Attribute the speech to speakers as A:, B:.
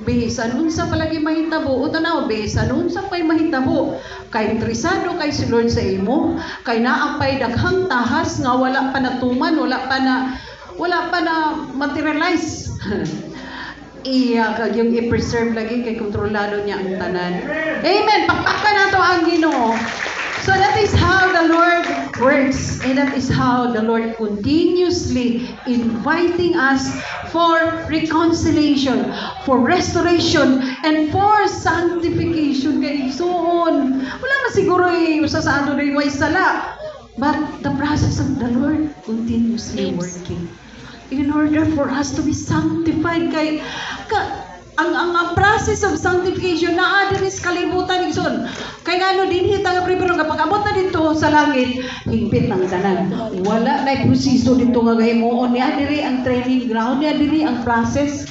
A: bisan unsa palagi mahitabo o tanaw bisan unsa pay mahitabo kay interesado kay si Lord sa imo, kay naa pay daghang tahas nga wala pa natuman, wala pa na materialize. Iya kag yung i-preserve lagi kay kontrolado niya ang tanan. Amen. Pakpakan nato ang Ginoo. So that is how the Lord works, and that is how the Lord continuously inviting us for reconciliation, for restoration, and for sanctification. Kaya igsoon, wala na siguro usa sa ato na way sala. But the process of the Lord continuously working in order for us to be sanctified. Kay ang process of sanctification naa diri sa kalibutan igsoon. Kay ngano dinhi ta nga prepare kapag abot na dito sa langit, higpit ng tanan. Wala na proseso dito nga gahimuon niya diri ang training ground niya diri ang process.